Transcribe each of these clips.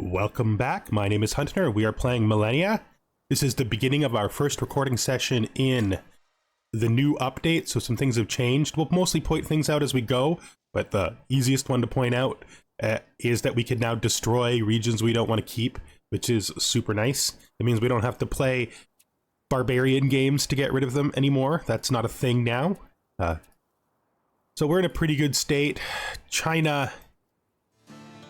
Welcome back. My name is Hunter. We are playing Millennia. This is the beginning of our first recording session in the new update, so some things have changed. We'll mostly point things out as we go, but the easiest one to point out is that we can now destroy regions we don't want to keep, which is super nice. It means we don't have to play barbarian games to get rid of them anymore. That's not a thing now. So we're in a pretty good state. China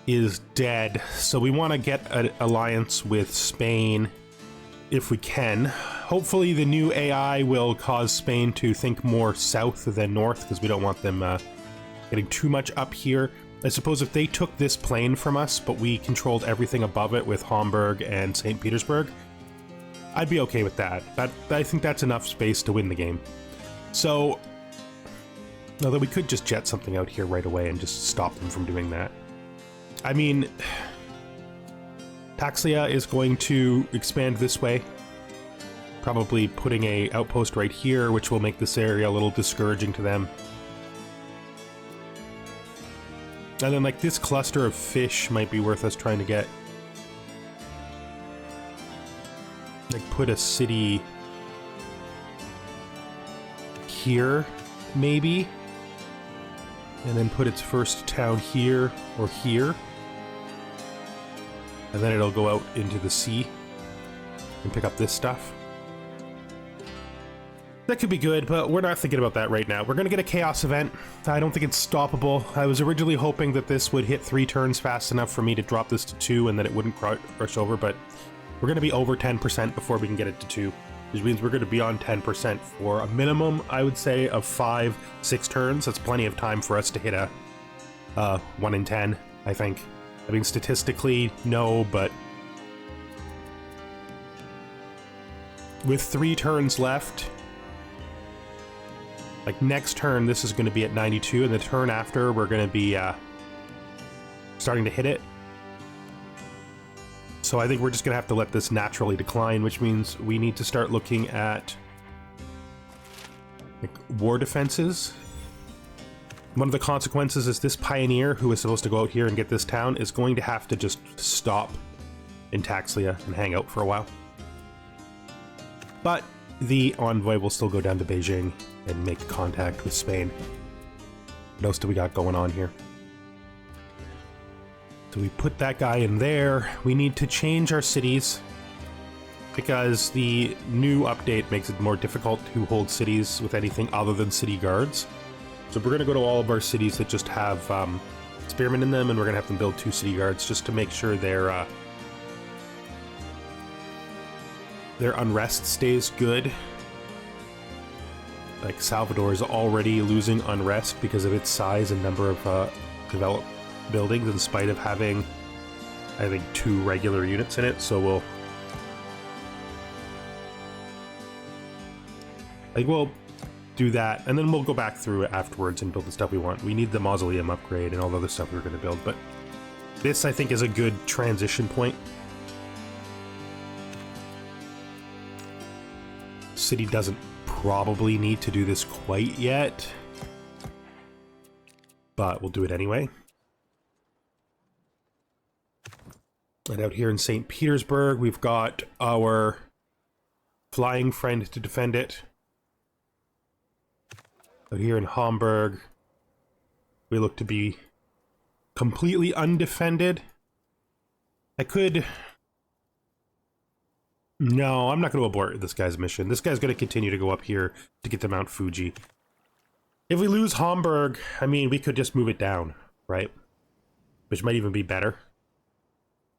is dead, so we want to get an alliance with Spain if we can. Hopefully the new AI will cause Spain to think more south than north, because we don't want them getting too much up here. I suppose if they took this plane from us, but we controlled everything above it with Hamburg and St. Petersburg, I'd be okay with that. I think that's enough space to win the game. So, although we could just jet something out here right away and just stop them from doing that. I mean, Taxlia is going to expand this way, probably putting a outpost right here, which will make this area a little discouraging to them. And then, like, this cluster of fish might be worth us trying to get. Like, put a city here, maybe? And then put its first town here or here. And then it'll go out into the sea and pick up this stuff. That could be good, but we're not thinking about that right now. We're going to get a chaos event. I don't think it's stoppable. I was originally hoping that this would hit 3 turns fast enough for me to drop this to 2 and that it wouldn't rush over, but we're going to be over 10% before we can get it to 2. Which means we're going to be on 10% for a minimum, I would say, of 5-6 turns. That's plenty of time for us to hit a 1 in 10, I think. I mean, statistically, no, but with 3 turns left, like next turn, this is going to be at 92, and the turn after, we're going to be starting to hit it. So I think we're just going to have to let this naturally decline, which means we need to start looking at like war defenses. One of the consequences is this pioneer, who is supposed to go out here and get this town, is going to have to just stop in Taxlia and hang out for a while. But the envoy will still go down to Beijing and make contact with Spain. What else do we got going on here? So we put that guy in there. We need to change our cities because the new update makes it more difficult to hold cities with anything other than city guards. So we're going to go to all of our cities that just have spearmen in them, and we're going to have them build 2 city guards just to make sure their unrest stays good. Like Salvador is already losing unrest because of its size and number of developed buildings, in spite of having, I think, 2 regular units in it. So we'll do that, and then we'll go back through it afterwards and build the stuff we want. We need the mausoleum upgrade and all the other stuff we were going to build, but this, I think, is a good transition point. City doesn't probably need to do this quite yet, but we'll do it anyway. And out here in St. Petersburg, we've got our flying friend to defend it. Out here in Hamburg, we look to be completely undefended. No, I'm not going to abort this guy's mission. This guy's going to continue to go up here to get to Mount Fuji. If we lose Hamburg, I mean, we could just move it down, right? Which might even be better.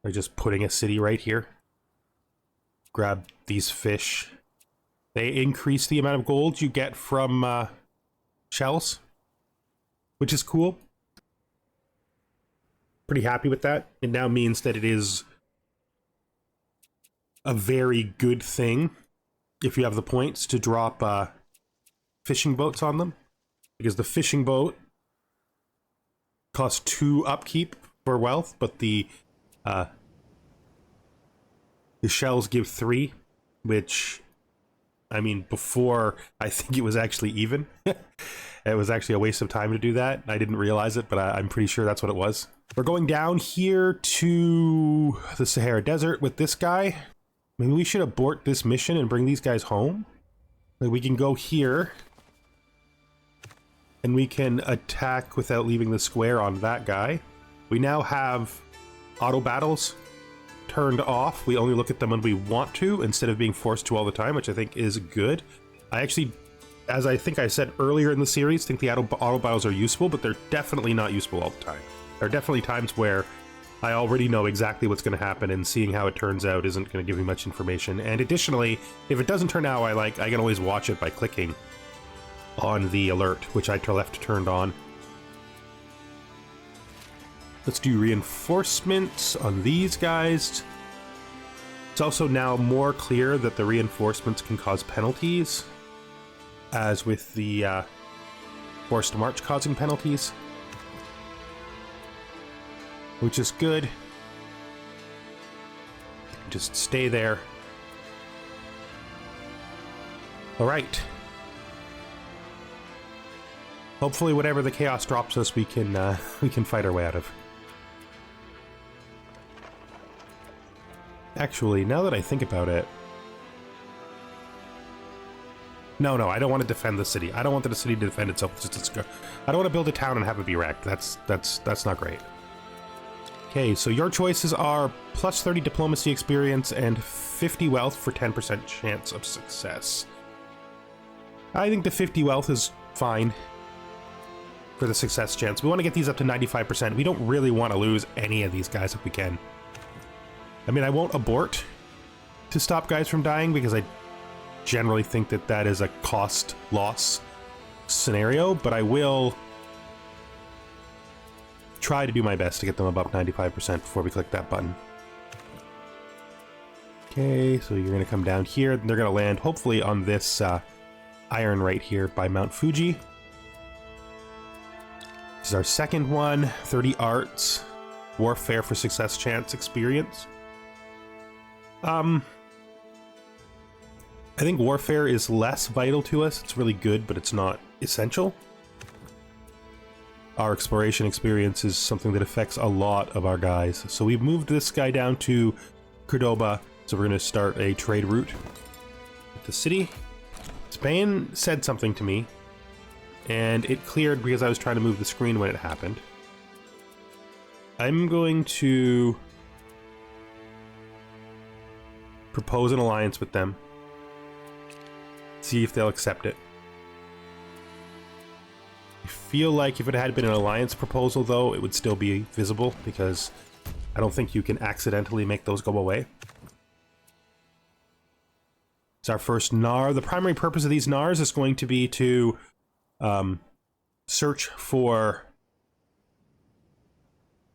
Like just putting a city right here. Grab these fish. They increase the amount of gold you get from shells, which is cool. Pretty happy with that. It now means that it is a very good thing if you have the points to drop fishing boats on them, because the fishing boat costs 2 upkeep for wealth, but the shells give 3, which, I mean, before, I think it was actually even. It was actually a waste of time to do that. I didn't realize it, but I'm pretty sure that's what it was. We're going down here to the Sahara Desert with this guy. Maybe we should abort this mission and bring these guys home. Like, we can go here. And we can attack without leaving the square on that guy. We now have auto battles turned off. We only look at them when we want to, instead of being forced to all the time, which I think is good. I actually, as I think I said earlier in the series, think the auto battles are useful, but they're definitely not useful all the time. There are definitely times where I already know exactly what's going to happen, and seeing how it turns out isn't going to give me much information. And additionally, if it doesn't turn out I can always watch it by clicking on the alert, which I left turned on. Let's do reinforcements on these guys. It's also now more clear that the reinforcements can cause penalties, as with the forced march causing penalties, which is good. Just stay there. All right. Hopefully, whatever the chaos drops us, we can fight our way out of. Actually, now that I think about it, no, I don't want to defend the city. I don't want the city to defend itself. I don't want to build a town and have it be wrecked. That's not great. Okay, so your choices are plus 30 diplomacy experience and 50 wealth for 10% chance of success. I think the 50 wealth is fine for the success chance. We want to get these up to 95%. We don't really want to lose any of these guys if we can. I mean, I won't abort to stop guys from dying because I generally think that that is a cost loss scenario, but I will try to do my best to get them above 95% before we click that button. Okay, so you're going to come down here, and they're going to land hopefully on this iron right here by Mount Fuji. This is our second one. 30 arts, warfare for success chance experience. I think warfare is less vital to us. It's really good, but it's not essential. Our exploration experience is something that affects a lot of our guys. So we've moved this guy down to Cordoba, so we're going to start a trade route with the city. Spain said something to me, and it cleared because I was trying to move the screen when it happened. I'm going to propose an alliance with them. See if they'll accept it. I feel like if it had been an alliance proposal, though, it would still be visible, because I don't think you can accidentally make those go away. It's our first NAR. The primary purpose of these NARs is going to be to search for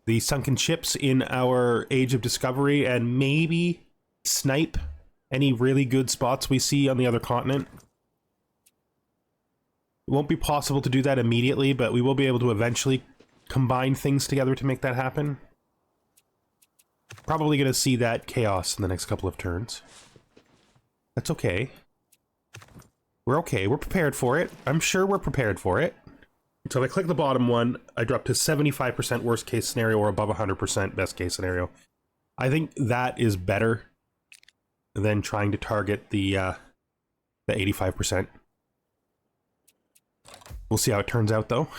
the sunken ships in our Age of Discovery and maybe snipe any really good spots we see on the other continent. It won't be possible to do that immediately, but we will be able to eventually combine things together to make that happen. Probably going to see that chaos in the next couple of turns. That's okay. We're okay. We're prepared for it. I'm sure we're prepared for it. So if I click the bottom one, I drop to 75% worst case scenario or above 100% best case scenario. I think that is better than trying to target the 85%. We'll see how it turns out, though.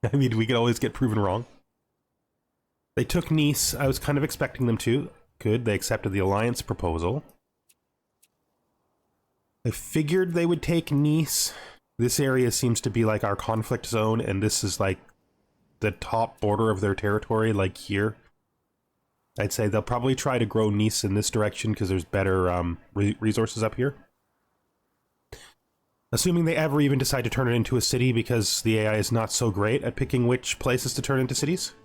I mean, we could always get proven wrong. They took Nice. I was kind of expecting them to. Good. They accepted the alliance proposal. I figured they would take Nice. This area seems to be like our conflict zone, and this is like the top border of their territory, like here. I'd say they'll probably try to grow Nice in this direction because there's better resources up here. Assuming they ever even decide to turn it into a city, because the AI is not so great at picking which places to turn into cities.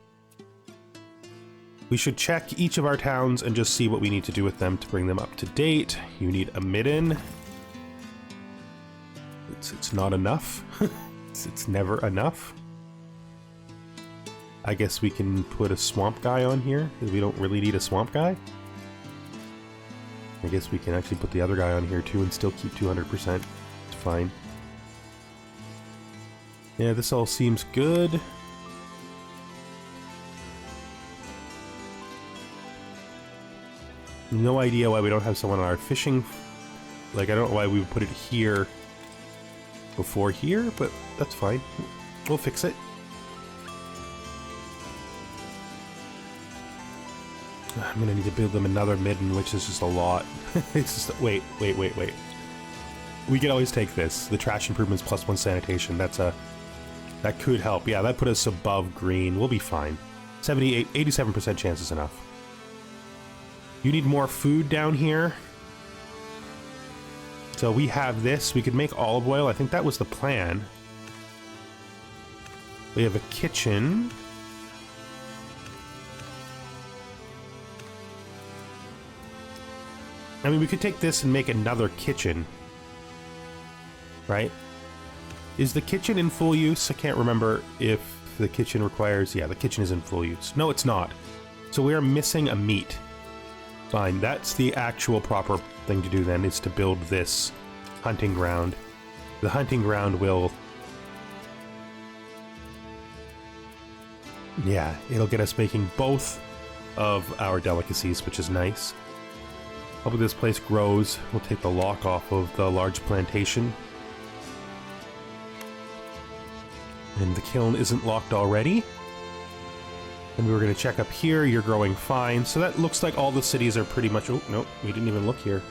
We should check each of our towns and just see what we need to do with them to bring them up to date. You need a midden. It's not enough. It's never enough. I guess we can put a swamp guy on here, because we don't really need a swamp guy. I guess we can actually put the other guy on here too and still keep 200%. It's fine. Yeah, this all seems good. No idea why we don't have someone on our fishing. Like, I don't know why we would put it here before here, but that's fine. We'll fix it. I'm gonna need to build them another midden, which is just a lot. It's just, wait. We can always take this. The trash improvements plus 1 sanitation. That could help. Yeah, that put us above green. We'll be fine. 87% chance is enough. You need more food down here. So we have this. We could make olive oil. I think that was the plan. We have a kitchen. I mean, we could take this and make another kitchen. Right? Is the kitchen in full use? I can't remember if the kitchen requires... Yeah, the kitchen is in full use. No, it's not. So we are missing a meat. Fine, that's the actual proper thing to do then, is to build this hunting ground. The hunting ground will... Yeah, it'll get us making both of our delicacies, which is nice. Hopefully this place grows. We'll take the lock off of the large plantation. And the kiln isn't locked already. And we were going to check up here. You're growing fine. So that looks like all the cities are pretty much... Oh, no, we didn't even look here.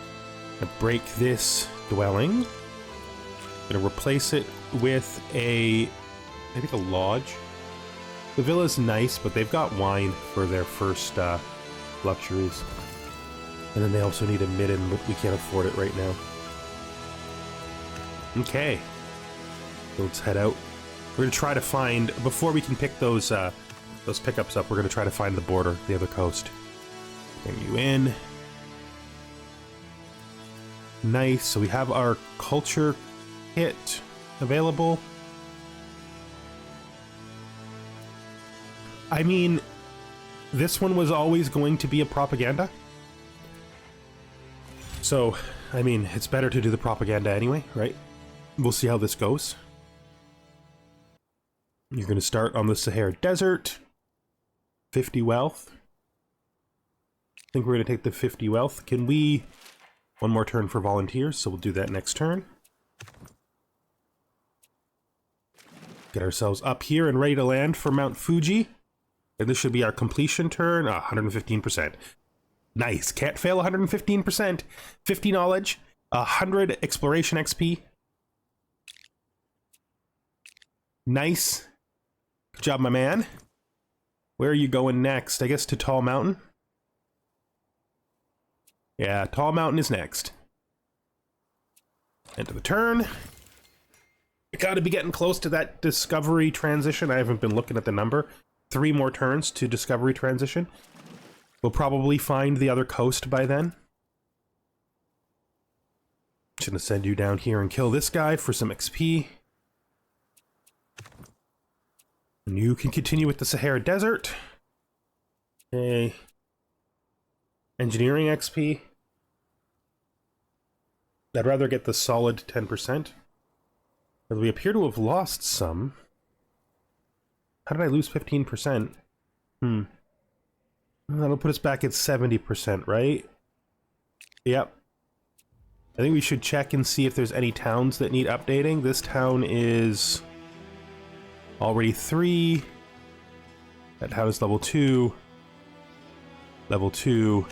Gonna break this dwelling. Gonna replace it with a... I think a lodge. The villa's nice, but they've got wine for their first luxuries. And then they also need a midden, but we can't afford it right now. Okay. So let's head out. We're gonna try to find, before we can pick those pickups up, we're gonna try to find the border, the other coast. Bring you in. Nice. So we have our culture kit available. I mean, this one was always going to be a propaganda. So, I mean, it's better to do the propaganda anyway, right? We'll see how this goes. You're going to start on the Sahara Desert. 50 wealth. I think we're going to take the 50 wealth. Can we... One more turn for volunteers, so we'll do that next turn. Get ourselves up here and ready to land for Mount Fuji. And this should be our completion turn. 115%. Nice. Can't fail 115%. 50 knowledge. 100 exploration XP. Nice. Good job, my man. Where are you going next? I guess to Tall Mountain? Yeah, Tall Mountain is next. End of the turn. I gotta be getting close to that discovery transition. I haven't been looking at the number. 3 more turns to discovery transition. We'll probably find the other coast by then. Just gonna send you down here and kill this guy for some XP. And you can continue with the Sahara Desert. Okay. Engineering XP. I'd rather get the solid 10%. But we appear to have lost some. How did I lose 15%? That'll put us back at 70%, right? Yep. I think we should check and see if there's any towns that need updating. This town is already 3. That town is level 2. Level 2.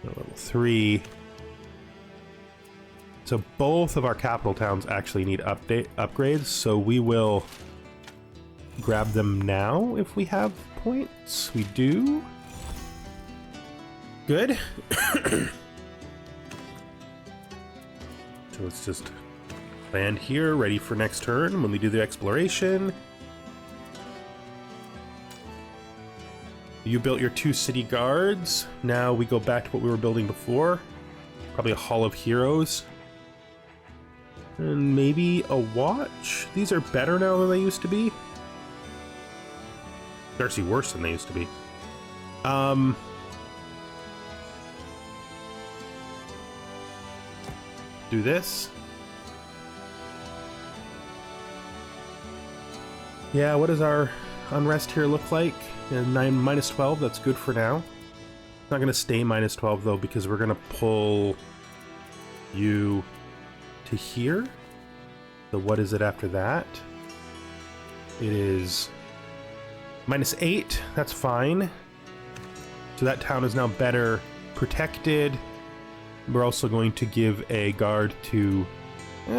Level 3. So both of our capital towns actually need upgrades, so we will grab them now if we have points. We do. Good. So let's just land here, ready for next turn when we do the exploration. You built your 2 city guards. Now we go back to what we were building before. Probably a Hall of Heroes. And maybe a watch? These are better now than they used to be. They're actually worse than they used to be. Do this. Yeah, what does our unrest here look like? -12, that's good for now. It's not going to stay minus 12 though, because we're going to pull you to here. So what is it after that? It is minus 8. That's fine. So that town is now better protected. We're also going to give a guard to...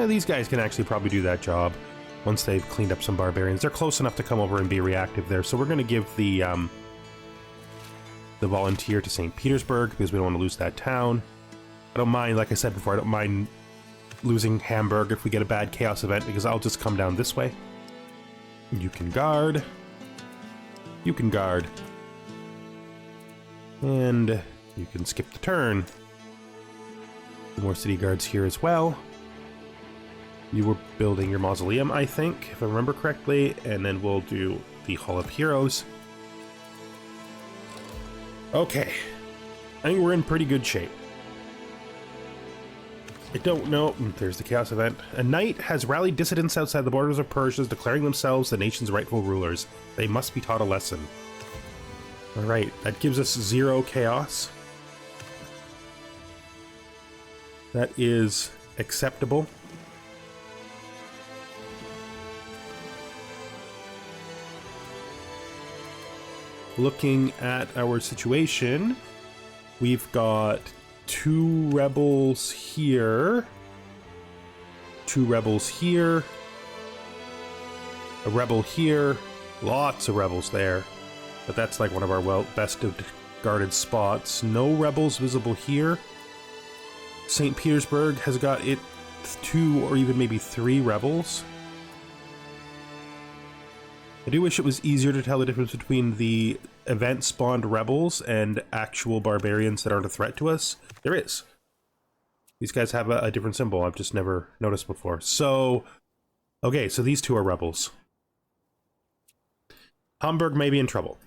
these guys can actually probably do that job once they've cleaned up some barbarians. They're close enough to come over and be reactive there. So we're going to give the volunteer to St. Petersburg because we don't want to lose that town. I don't mind, like I said before, I don't mind losing Hamburg if we get a bad chaos event, because I'll just come down this way. You can guard. You can guard. And you can skip the turn. More city guards here as well. You were building your mausoleum, I think, if I remember correctly, and then we'll do the Hall of Heroes. Okay. I think we're in pretty good shape. I don't know. There's the chaos event. A knight has rallied dissidents outside the borders of Persia, declaring themselves the nation's rightful rulers. They must be taught a lesson. Alright, that gives us 0 chaos. That is acceptable. Looking at our situation, we've got 2 rebels here, 2 rebels here, a rebel here, lots of rebels there, but that's like one of our best guarded spots. No rebels visible here. St. Petersburg has got it 2 or even maybe 3 rebels. I do wish it was easier to tell the difference between the event-spawned rebels and actual barbarians that aren't a threat to us. There is. These guys have a different symbol I've just never noticed before. So, okay, so these 2 are rebels. Hamburg may be in trouble.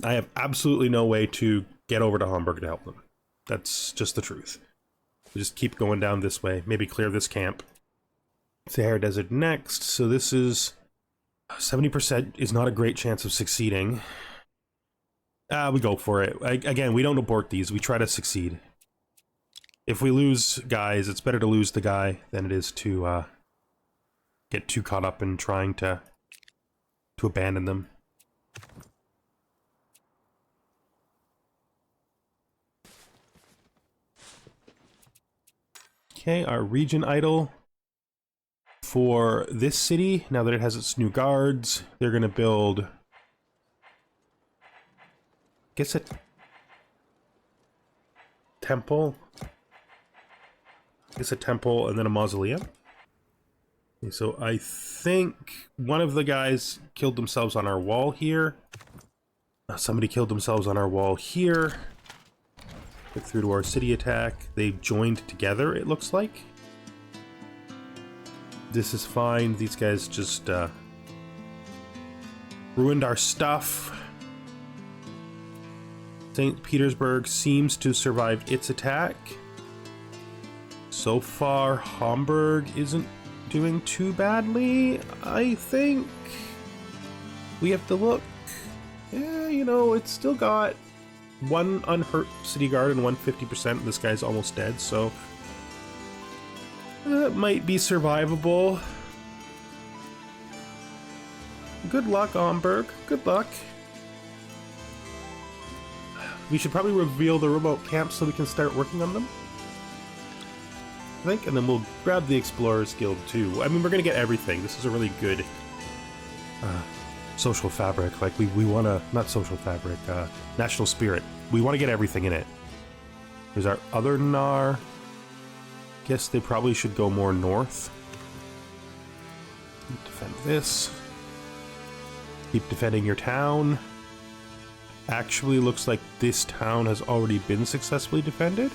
I have absolutely no way to get over to Hamburg to help them. That's just the truth. We just keep going down this way. Maybe clear this camp. Sahara Desert next. So this is... 70% is not a great chance of succeeding. We go for it. Again, we don't abort these. We try to succeed. If we lose guys, it's better to lose the guy than it is to get too caught up in trying to abandon them. Okay, our region idol. For this city, now that it has its new guards, they're going to build, I guess, a temple. I guess a temple and then a mausoleum. Okay, so I think one of the guys killed themselves on our wall here. Somebody killed themselves on our wall here. Get through to our city attack. They joined together, it looks like. This is fine. These guys just ruined our stuff. St. Petersburg seems to survive its attack. So far, Hamburg isn't doing too badly, I think. We have to look. Yeah, you know, it's still got 1 unhurt city guard and 150%. This guy's almost dead, so... that might be survivable. Good luck, Hamburg. Good luck. We should probably reveal the remote camps so we can start working on them, I think, and then we'll grab the Explorers Guild too. I mean, we're gonna get everything. This is a really good social fabric. Like, we want to... not social fabric, national spirit. We want to get everything in it. There's our other Nar. Guess they probably should go more north. Defend this. Keep defending your town. Actually, looks like this town has already been successfully defended.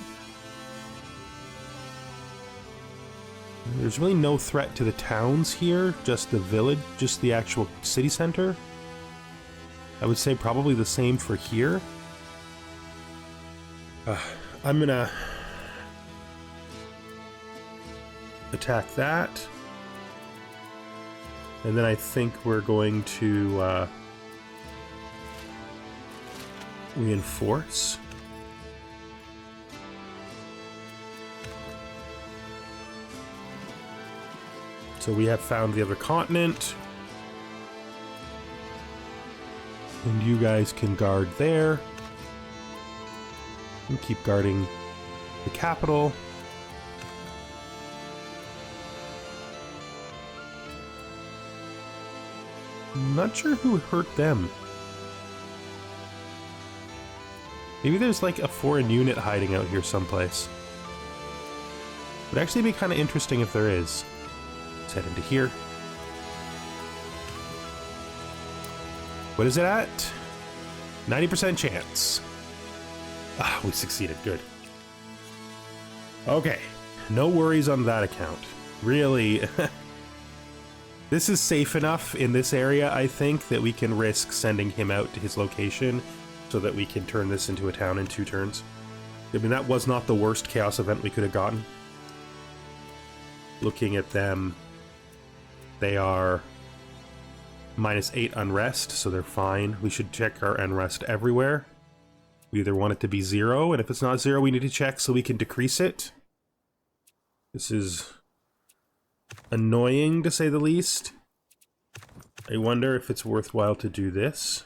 There's really no threat to the towns here, just the village, just the actual city center. I would say probably the same for here. I'm gonna attack that, and then I think we're going to Reinforce. So we have found the other continent. And you guys can guard there. And keep guarding the capital. I'm not sure who hurt them. Maybe there's like a foreign unit hiding out here someplace. Would actually be kind of interesting if there is. Let's head into here. What is it at? 90% chance. Ah, we succeeded. Good. Okay. No worries on that account. Really. This is safe enough in this area, I think, that we can risk sending him out to his location so that we can turn this into a town in 2 turns. I mean, that was not the worst chaos event we could have gotten. Looking at them, they are -8 unrest, so they're fine. We should check our unrest everywhere. We either want it to be 0, and if it's not 0, we need to check so we can decrease it. This is annoying, to say the least. I wonder if it's worthwhile to do this.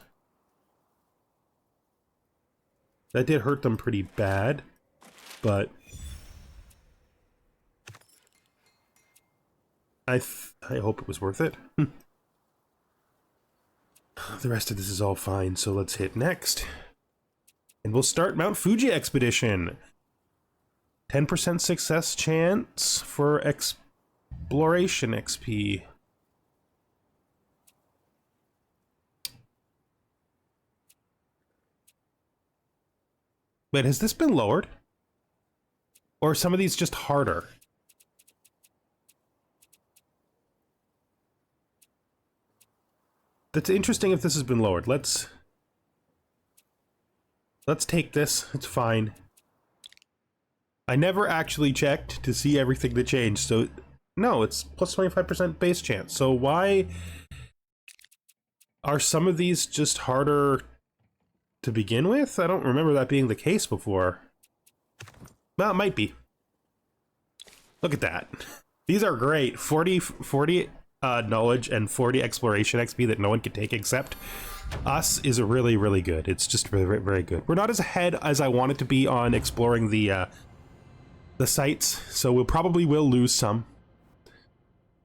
That did hurt them pretty bad, but I hope it was worth it. The rest of this is all fine, so let's hit next. And we'll start Mount Fuji expedition. 10% success chance for exploration XP. Wait, has this been lowered? Or are some of these just harder? That's interesting if this has been lowered. Let's take this. It's fine. I never actually checked to see everything that changed, so no, it's plus 25% base chance. So why are some of these just harder to begin with? I don't remember that being the case before. Well, it might be. Look at that. These are great. 40 knowledge and 40 exploration XP that no one can take except us is really, really good. It's just very, very good. We're not as ahead as I wanted to be on exploring the sites, so we probably will lose some.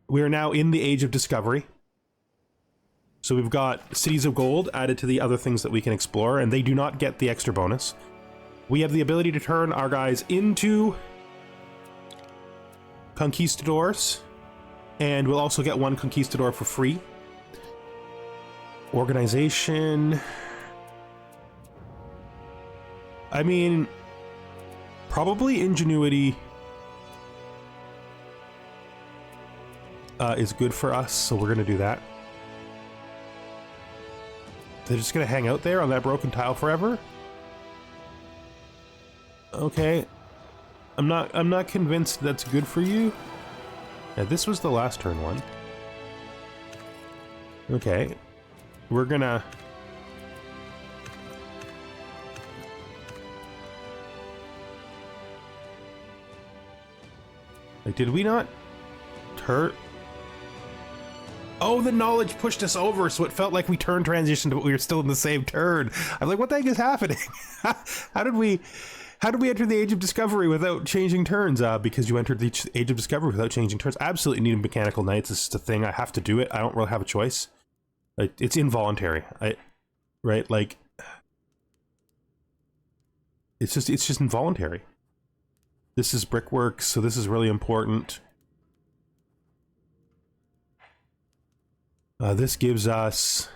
We are now in the Age of Discovery. So we've got Cities of Gold added to the other things that we can explore, and they do not get the extra bonus. We have the ability to turn our guys into conquistadors, and we'll also get 1 conquistador for free. Organization. I mean, probably ingenuity is good for us, so we're gonna do that. They're just gonna hang out there on that broken tile forever? Okay. I'm not convinced that's good for you. Yeah, this was the last turn one. Okay. We're gonna... Like, did we not turn? Oh, the knowledge pushed us over, so it felt like we turn transitioned, but we were still in the same turn. I'm like, what the heck is happening? How did we enter the Age of Discovery without changing turns? Because you entered the Age of Discovery without changing turns. Absolutely need mechanical knights. This is a thing. I have to do it. I don't really have a choice. It's involuntary. Right? Like, it's just involuntary. This is brickwork, so this is really important. This gives us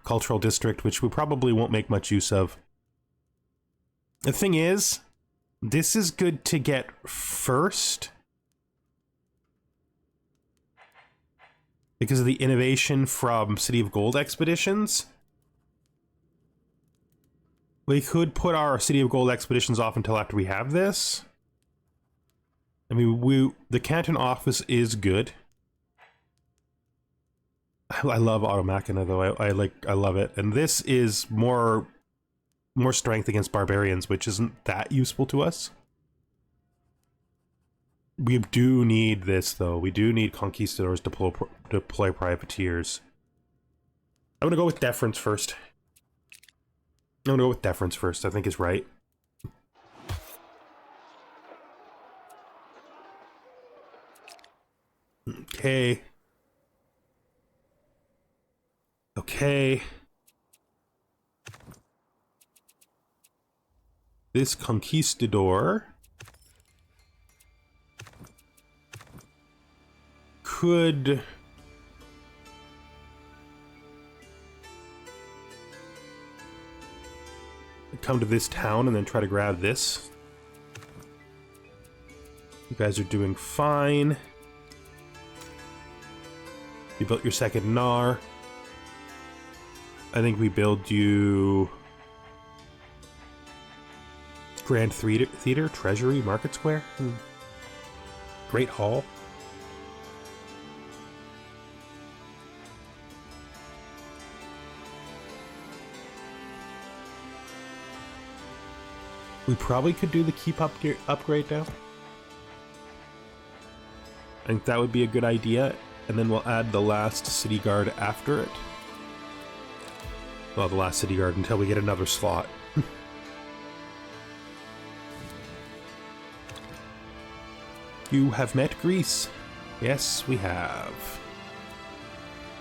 Cultural District, which we probably won't make much use of. The thing is, this is good to get first because of the innovation from City of Gold expeditions. We could put our City of Gold expeditions off until after we have this. I mean, the Canton office is good. I love Auto Machina though. I love it, and this is more more strength against barbarians, which isn't that useful to us. We do need this, though. We do need conquistadors to deploy privateers. I'm gonna go with deference first. I think is right. Okay. Okay. This conquistador could come to this town and then try to grab this. You guys are doing fine. You built your second Nar. I think we build you Grand Theater, Treasury, Market Square, Great Hall. We probably could do the keep upgrade now. I think that would be a good idea, and then we'll add the last city guard after it. Well, the last city guard until we get another slot. You have met Greece. Yes, we have.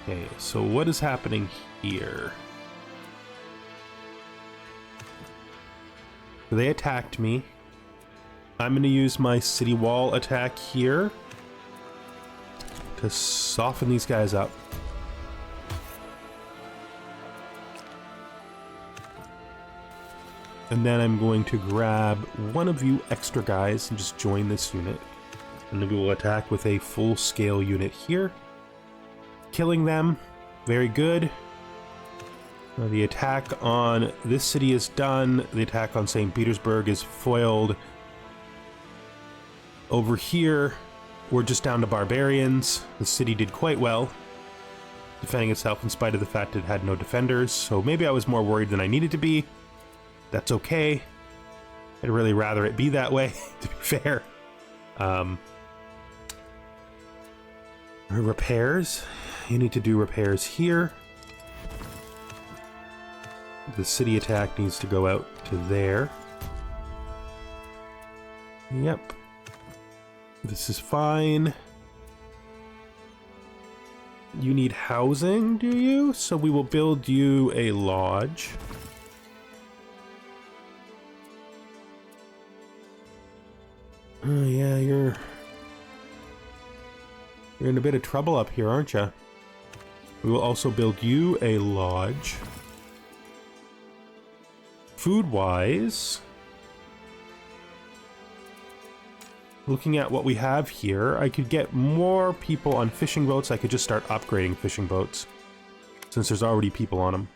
Okay, so what is happening here? They attacked me. I'm going to use my city wall attack here to soften these guys up. And then I'm going to grab one of you extra guys and just join this unit. And we will attack with a full-scale unit here. Killing them. Very good. Now the attack on this city is done. The attack on St. Petersburg is foiled. Over here, we're just down to barbarians. The city did quite well, defending itself in spite of the fact it had no defenders. So maybe I was more worried than I needed to be. That's okay. I'd really rather it be that way, to be fair. Repairs. You need to do repairs here. The city attack needs to go out to there. Yep. This is fine. You need housing, do you? So we will build you a lodge. Oh yeah, you're in a bit of trouble up here, aren't you? We will also build you a lodge. Food-wise, looking at what we have here, I could get more people on fishing boats. I could just start upgrading fishing boats, since there's already people on them.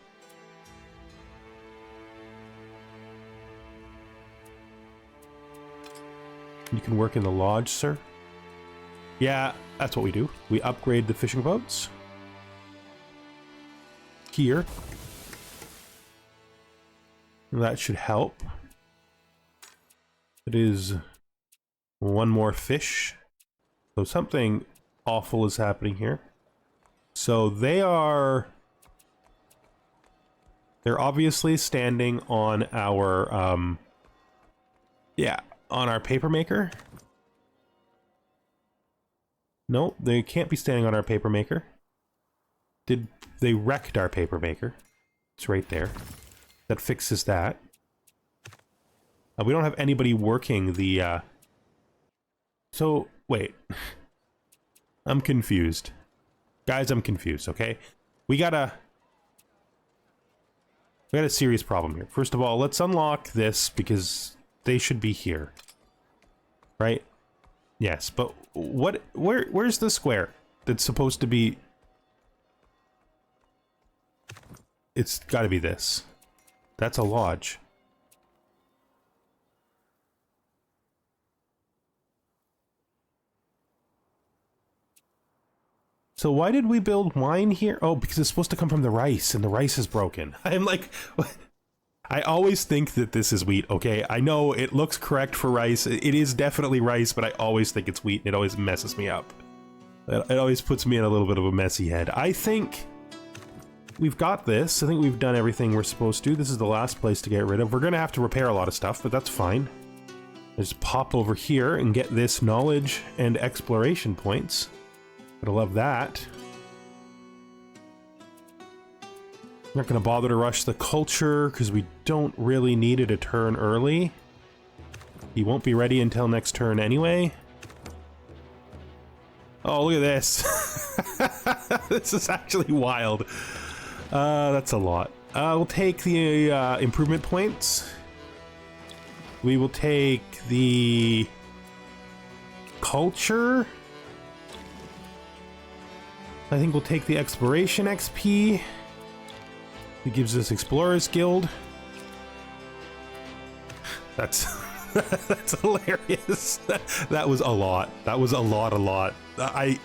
You can work in the lodge, sir. Yeah, that's what we do. We upgrade the fishing boats. Here. That should help. It is one more fish. So something awful is happening here. So they're obviously standing on our, on our paper maker. No, they can't be standing on our paper maker. They wrecked our paper maker. It's right there. That fixes that. We don't have anybody working the, So, wait. I'm confused. Guys, I'm confused, okay? We got a serious problem here. First of all, let's unlock this, because they should be here. Right? Yes, but where's the square that's supposed to be... It's gotta be this. That's a lodge. So why did we build wine here? Oh, because it's supposed to come from the rice, and the rice is broken. I'm like, I always think that this is wheat, okay? I know it looks correct for rice. It is definitely rice, but I always think it's wheat, and it always messes me up. It always puts me in a little bit of a messy head. I think we've got this. I think we've done everything we're supposed to. This is the last place to get rid of. We're going to have to repair a lot of stuff, but that's fine. Just pop over here and get this knowledge and exploration points. Gotta love that. I'm not going to bother to rush the culture because we don't really need it a turn early. He won't be ready until next turn anyway. Oh, look at this. This is actually wild. That's a lot. We'll take the improvement points. We will take the culture. I think we'll take the exploration XP. It gives us Explorers Guild. That's that's hilarious. That was a lot. That was a lot. We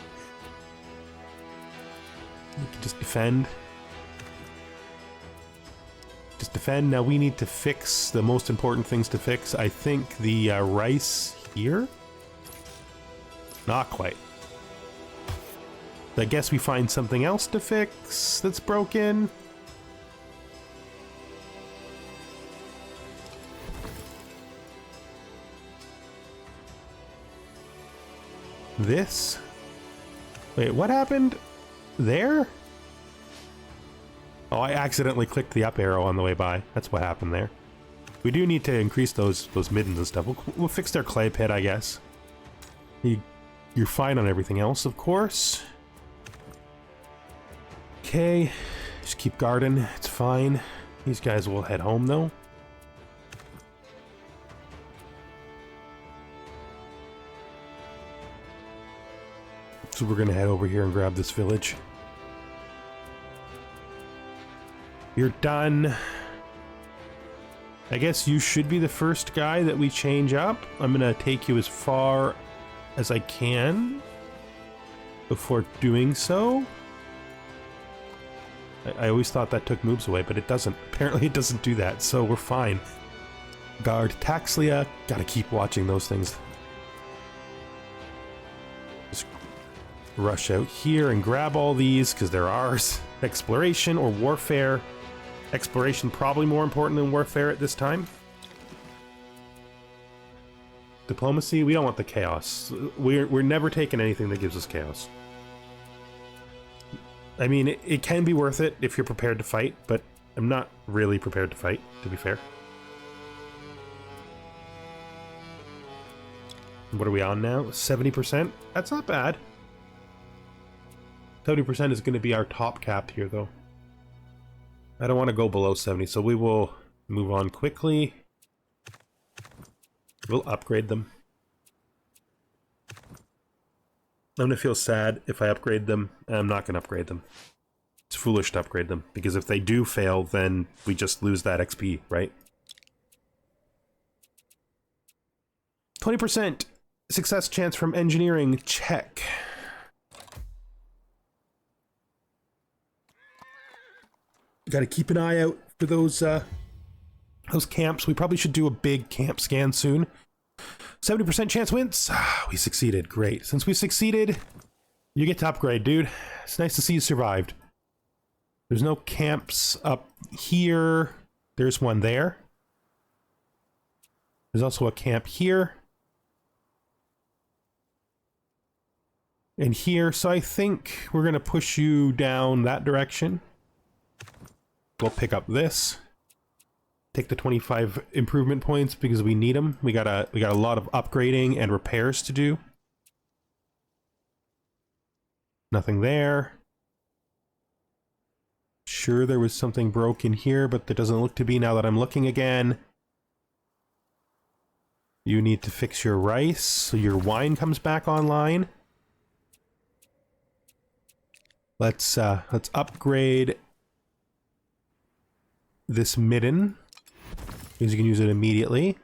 can just defend. Just defend. Now we need to fix the most important things to fix. I think the rice here? Not quite. I guess we find something else to fix that's broken. This? Wait, what happened there? Oh, I accidentally clicked the up arrow on the way by. That's what happened there. We do need to increase those middens and stuff. We'll fix their clay pit, I guess. You're fine on everything else, of course. Okay, just keep guarding. It's fine. These guys will head home, though. So we're gonna head over here and grab this village. You're done. I guess you should be the first guy that we change up. I'm gonna take you as far as I can before doing so. I always thought that took moves away, but it doesn't. Apparently it doesn't do that, so we're fine. Guard Taxlia. Gotta keep watching those things. Just rush out here and grab all these, because they're ours. Exploration or warfare. Exploration probably more important than warfare at this time. Diplomacy, we don't want the chaos. We're never taking anything that gives us chaos. I mean, it can be worth it if you're prepared to fight, but I'm not really prepared to fight, to be fair. What are we on now? 70%? That's not bad. 70% is going to be our top cap here, though. I don't want to go below 70, so we will move on quickly. We'll upgrade them. I'm going to feel sad if I upgrade them. I'm not going to upgrade them. It's foolish to upgrade them, because if they do fail, then we just lose that XP, right? 20% success chance from engineering. Check. Got to keep an eye out for those camps. We probably should do a big camp scan soon. 70% chance wins. We succeeded. Great. Since we succeeded, you get to upgrade, dude. It's nice to see you survived. There's no camps up here. There's one there. There's also a camp here. And here. So I think we're going to push you down that direction. We'll pick up this. Take the 25 improvement points because we need them. We got a lot of upgrading and repairs to do. Nothing there. Sure, there was something broken here, but there doesn't look to be now that I'm looking again. You need to fix your rice so your wine comes back online. Let's upgrade this midden, because you can use it immediately.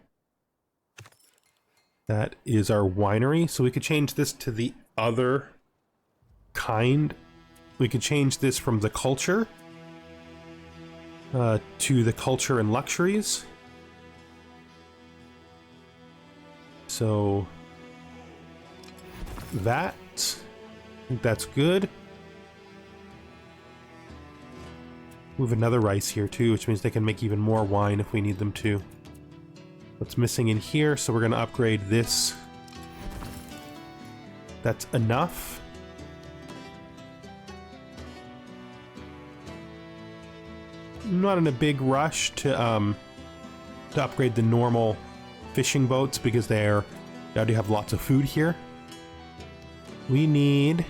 That is our winery, so we could change this to the other kind. We could change this from the culture to the culture and luxuries. So that, I think that's good. Move another rice here too, which means they can make even more wine if we need them to. What's missing in here? So we're going to upgrade this. That's enough. I'm not in a big rush to upgrade the normal fishing boats because they already have lots of food here. We need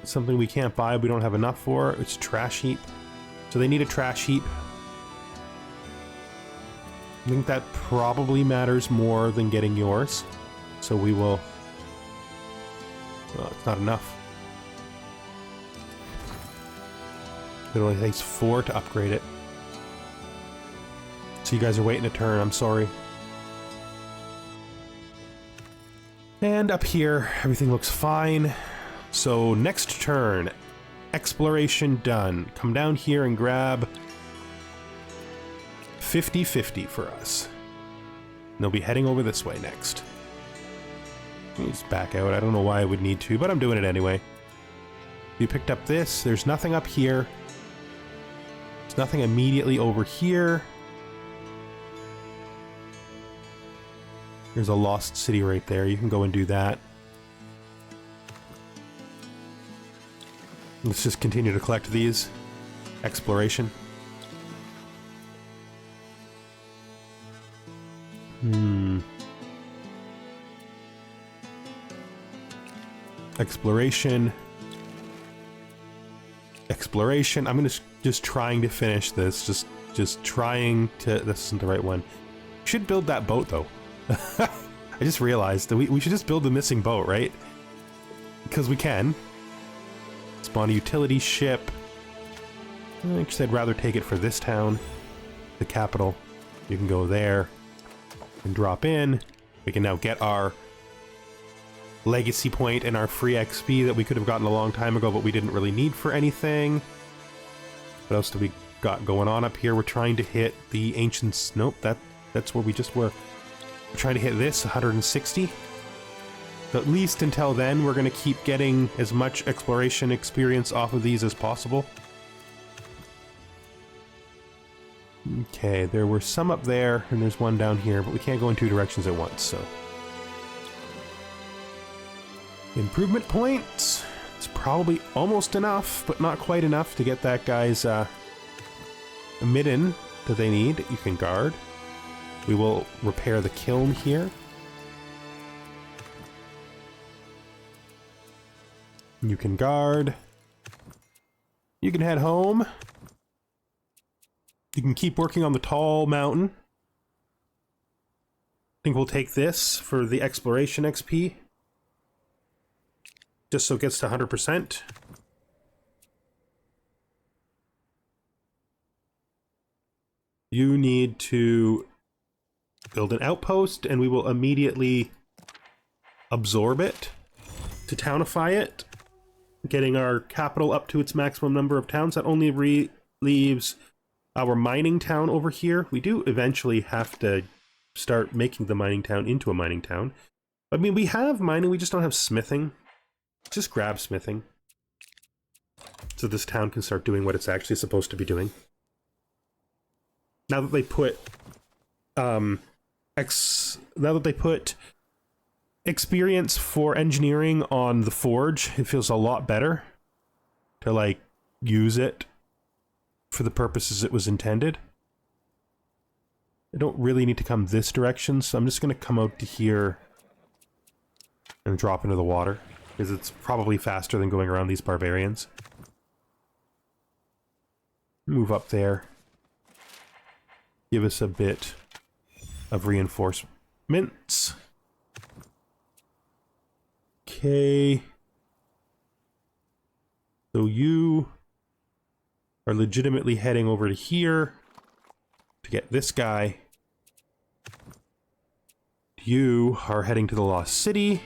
something we can't buy, we don't have enough for. It's trash heap. So they need a trash heap. I think that probably matters more than getting yours. So we will... Well, it's not enough. It only takes 4 to upgrade it. So you guys are waiting a turn, I'm sorry. And up here, everything looks fine. So next turn, exploration done. Come down here and grab 50-50 for us. And they'll be heading over this way next. Let me just back out. I don't know why I would need to, but I'm doing it anyway. You picked up this. There's nothing up here. There's nothing immediately over here. There's a lost city right there. You can go and do that. Let's just continue to collect these. Exploration. Exploration. Exploration. I'm just trying to finish this. Just trying to... This isn't the right one. Should build that boat though. I just realized that we should just build the missing boat, right? Because we can. Spawn a utility ship. Actually, I'd rather take it for this town. The capital. You can go there and drop in. We can now get our legacy point and our free XP that we could have gotten a long time ago, but we didn't really need for anything. What else do we got going on up here? We're trying to hit the ancients. Nope, that's where we just were. We're trying to hit this 160. So at least until then, we're going to keep getting as much exploration experience off of these as possible. Okay, there were some up there, and there's one down here, but we can't go in 2 directions at once, so... Improvement points. It's probably almost enough, but not quite enough to get that guy's midden that they need. You can guard. We will repair the kiln here. You can guard. You can head home. You can keep working on the tall mountain. I think we'll take this for the exploration XP. Just so it gets to 100%. You need to build an outpost, and we will immediately absorb it to townify it, getting our capital up to its maximum number of towns. That only leaves our mining town over here. We do eventually have to start making the mining town into a mining town. I mean, we have mining, we just don't have smithing. Just grab smithing. So this town can start doing what it's actually supposed to be doing. Now that they put experience for engineering on the forge, it feels a lot better to like use it for the purposes it was intended. I don't really need to come this direction, so I'm just going to come out to here and drop into the water, because it's probably faster than going around these barbarians. Move up there. Give us a bit of reinforcements. Okay. So you are legitimately heading over to here to get this guy. You are heading to the Lost City.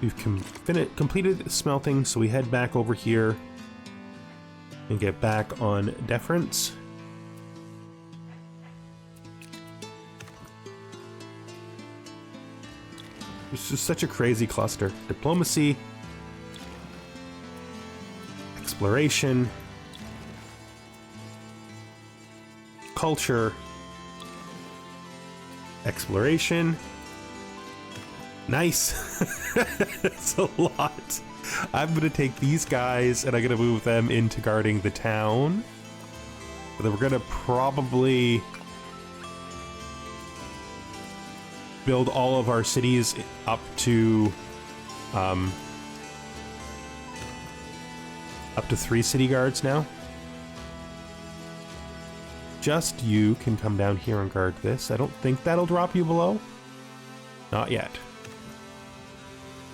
We've completed smelting, so we head back over here and get back on deference. It's just such a crazy cluster. Diplomacy, exploration, culture, exploration. Nice. It's a lot. I'm gonna take these guys and I'm gonna move them into guarding the town. But then we're gonna probably build all of our cities up to 3 city guards now. Just you can come down here and guard this. I don't think that'll drop you below. Not yet.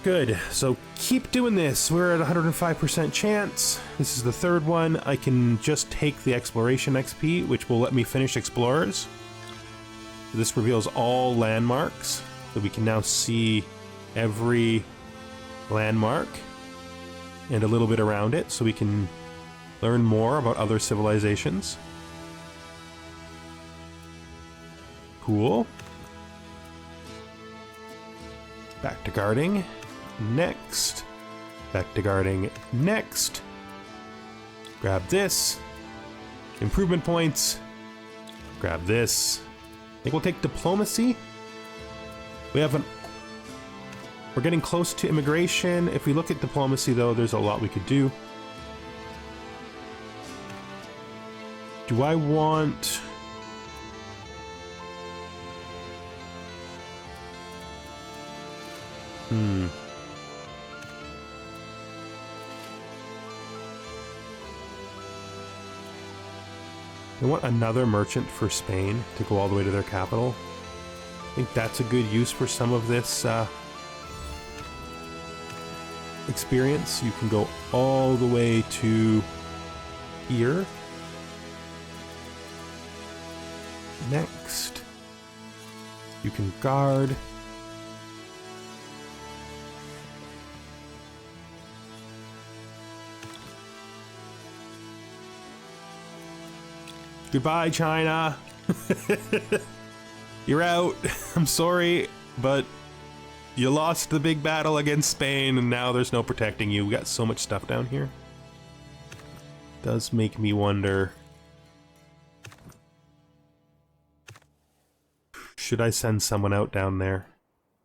Good, so keep doing this. We're at 105% chance. This is the 3rd one. I can just take the exploration XP, which will let me finish explorers. This reveals all landmarks, so we can now see every landmark and a little bit around it, so we can learn more about other civilizations. Cool. Back to guarding. Next. Back to guarding. Next. Grab this. Improvement points. Grab this. I think we'll take diplomacy. We're getting close to immigration. If we look at diplomacy, though, there's a lot we could do. Do I want... I want another merchant for Spain to go all the way to their capital. I think that's a good use for some of this experience. You can go all the way to here. Next, you can guard. Goodbye, China. You're out. I'm sorry, but you lost the big battle against Spain, and now there's no protecting you. We got so much stuff down here. Does make me wonder. Should I send someone out down there?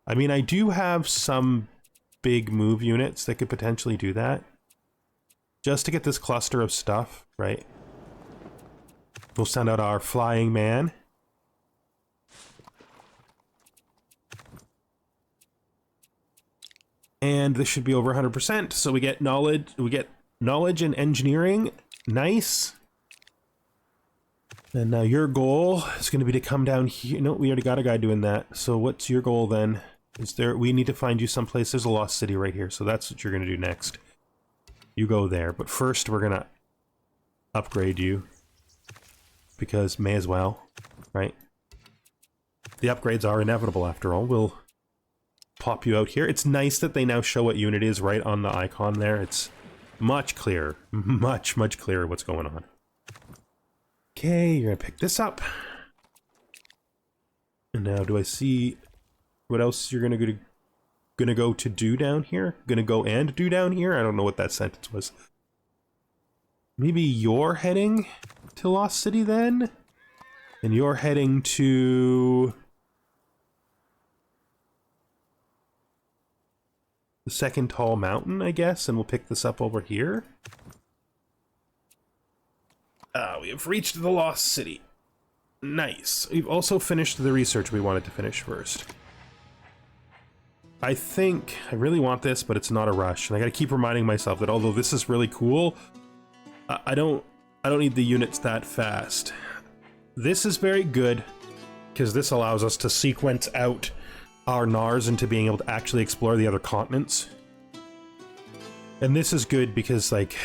I mean, I do have some big move units that could potentially do that. Just to get this cluster of stuff, right? We'll send out our flying man. And this should be over 100%, so we get knowledge and engineering. Nice. And now your goal is going to be to come down here. No, we already got a guy doing that. So what's your goal then? We need to find you someplace. There's a lost city right here, so that's what you're going to do next. You go there, but first we're going to upgrade you. Because may as well, right? The upgrades are inevitable after all. We'll pop you out here. It's nice that they now show what unit is right on the icon there. It's much clearer. Much clearer what's going on. Okay, you're gonna pick this up. And now do I see what else you're gonna go to do down here? Gonna go and do down here? I don't know what that sentence was. Maybe you're heading to Lost City then? And you're heading to... the second tall mountain, I guess, and we'll pick this up over here. We have reached the Lost City. Nice. We've also finished the research we wanted to finish first. I think I really want this, but it's not a rush. And I gotta keep reminding myself that although this is really cool, I don't need the units that fast. This is very good, because this allows us to sequence out our NARs into being able to actually explore the other continents. And this is good because, like,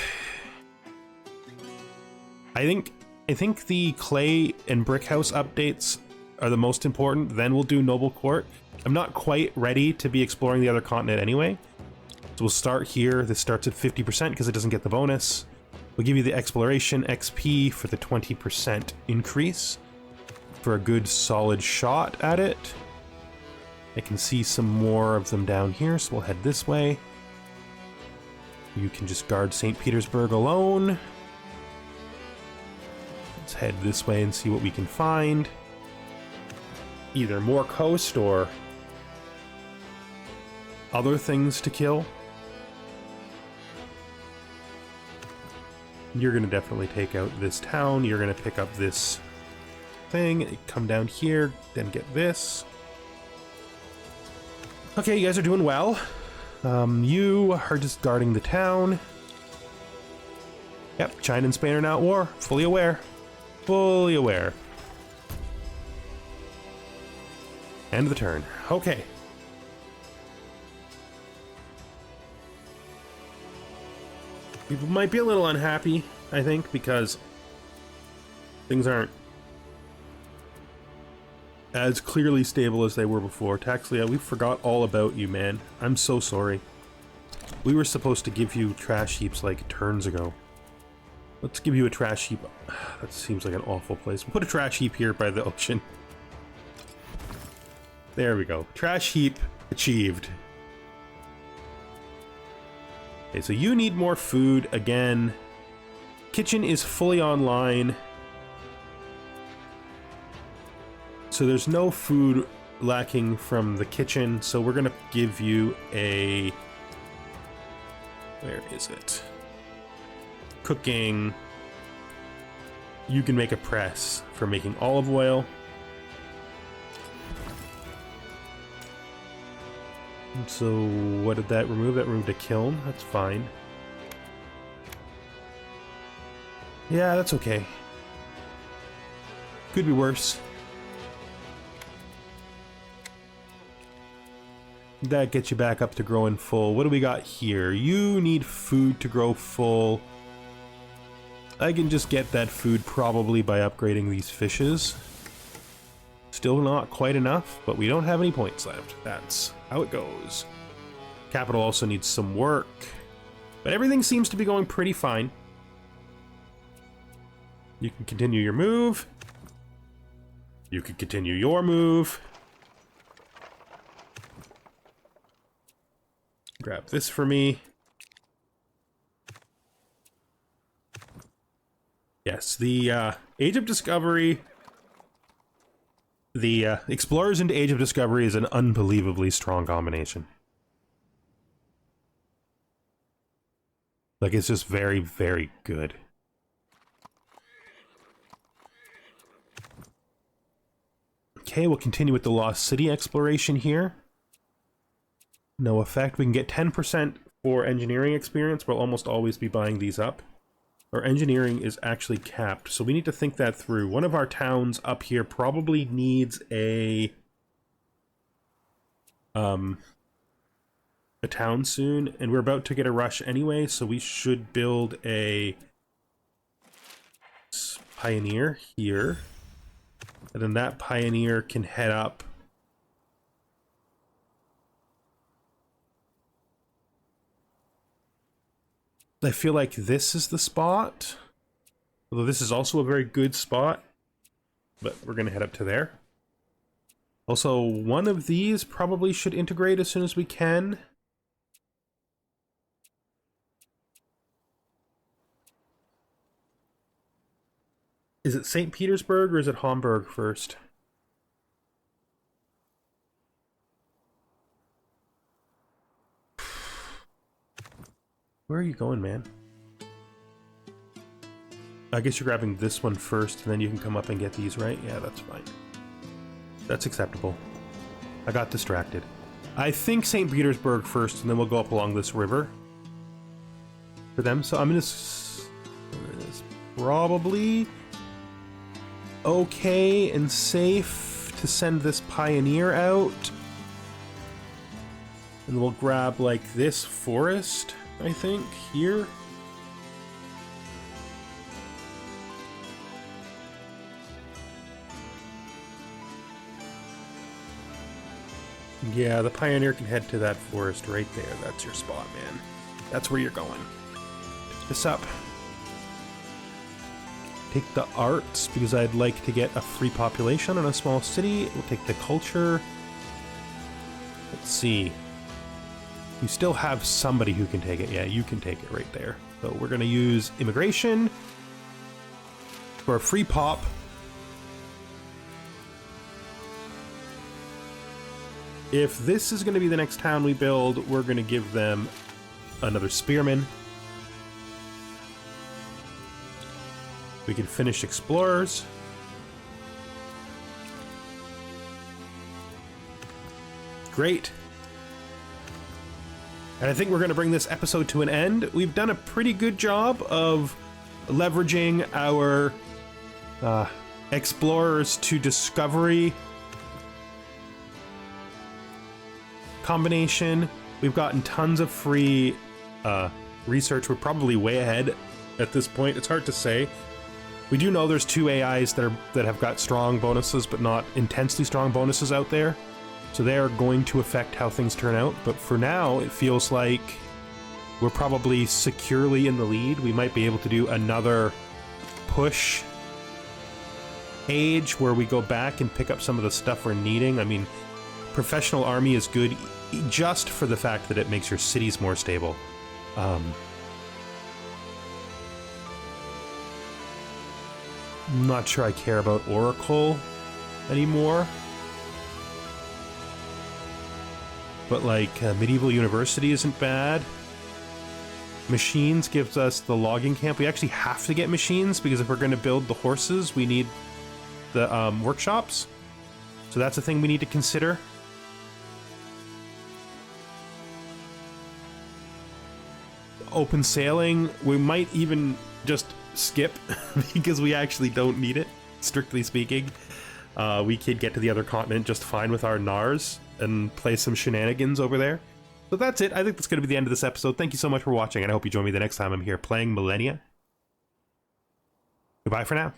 I think the clay and brick house updates are the most important. Then we'll do Noble Court. I'm not quite ready to be exploring the other continent anyway, So we'll start here. This starts at 50% because it doesn't get the bonus. We'll give you the exploration XP for the 20% increase for a good solid shot at it. I can see some more of them down here, so we'll head this way. You can just guard St. Petersburg alone. Let's head this way and see what we can find. Either more coast or other things to kill. You're going to definitely take out this town. You're going to pick up this thing. Come down here, then get this. Okay, you guys are doing well. You are just guarding the town. Yep, China and Spain are now at war. Fully aware. Fully aware. End of the turn. Okay. People might be a little unhappy, I think, because things aren't as clearly stable as they were before. Taxlia, we forgot all about you, man. I'm so sorry. We were supposed to give you trash heaps like turns ago. Let's give you a trash heap. That seems like an awful place. We'll put a trash heap here by the ocean. There we go. Trash heap achieved. Okay, so you need more food again. Kitchen is fully online. So there's no food lacking from the kitchen, so we're gonna give you a... Where is it? Cooking. You can make a press for making olive oil. So what did that remove? That removed a kiln. That's fine. Yeah, that's okay. Could be worse. That gets you back up to growing full. What do we got here? You need food to grow full. I can just get that food probably by upgrading these fishes. Still not quite enough, but we don't have any points left. That's how it goes. Capital also needs some work, but everything seems to be going pretty fine. You can continue your move. You can continue your move. Grab this for me. Yes, the Age of Discovery... The Explorers into Age of Discovery is an unbelievably strong combination. Like, it's just very, very good. Okay, we'll continue with the Lost City exploration here. No effect. We can get 10% for engineering experience. We'll almost always be buying these up. Our engineering is actually capped, so we need to think that through. One of our towns up here probably needs a town soon, and we're about to get a rush anyway, so we should build a pioneer here. And then that pioneer can head up. I feel like this is the spot. Although this is also a very good spot. But we're going to head up to there. Also, one of these probably should integrate as soon as we can. Is it St. Petersburg or is it Hamburg first? Where are you going, man? I guess you're grabbing this one first, and then you can come up and get these, right? Yeah, that's fine. That's acceptable. I got distracted. I think St. Petersburg first, and then we'll go up along this river for them. So I'm gonna... It's probably okay and safe to send this pioneer out. And we'll grab, like, this forest, I think, here. Yeah, the Pioneer can head to that forest right there. That's your spot, man. That's where you're going. Pick this up. Take the arts, because I'd like to get a free population in a small city. We'll take the culture. Let's see. You still have somebody who can take it. Yeah, you can take it right there. So we're going to use immigration for a free pop. If this is going to be the next town we build, we're going to give them another spearman. We can finish explorers. Great. And I think we're going to bring this episode to an end. We've done a pretty good job of leveraging our explorers to discovery combination. We've gotten tons of free research. We're probably way ahead at this point. It's hard to say. We do know there's 2 AIs that have got strong bonuses, but not intensely strong bonuses out there. So they are going to affect how things turn out. But for now, it feels like we're probably securely in the lead. We might be able to do another push age where we go back and pick up some of the stuff we're needing. I mean, professional army is good just for the fact that it makes your cities more stable. I'm not sure I care about Oracle anymore. But like Medieval University isn't bad. Machines gives us the logging camp. We actually have to get machines because if we're going to build the horses, we need the workshops. So that's a thing we need to consider. Open sailing, we might even just skip because we actually don't need it, strictly speaking. We could get to the other continent just fine with our Nars and play some shenanigans over there. So that's it. I think that's going to be the end of this episode. Thank you so much for watching, and I hope you join me the next time I'm here playing Millennia. Goodbye for now.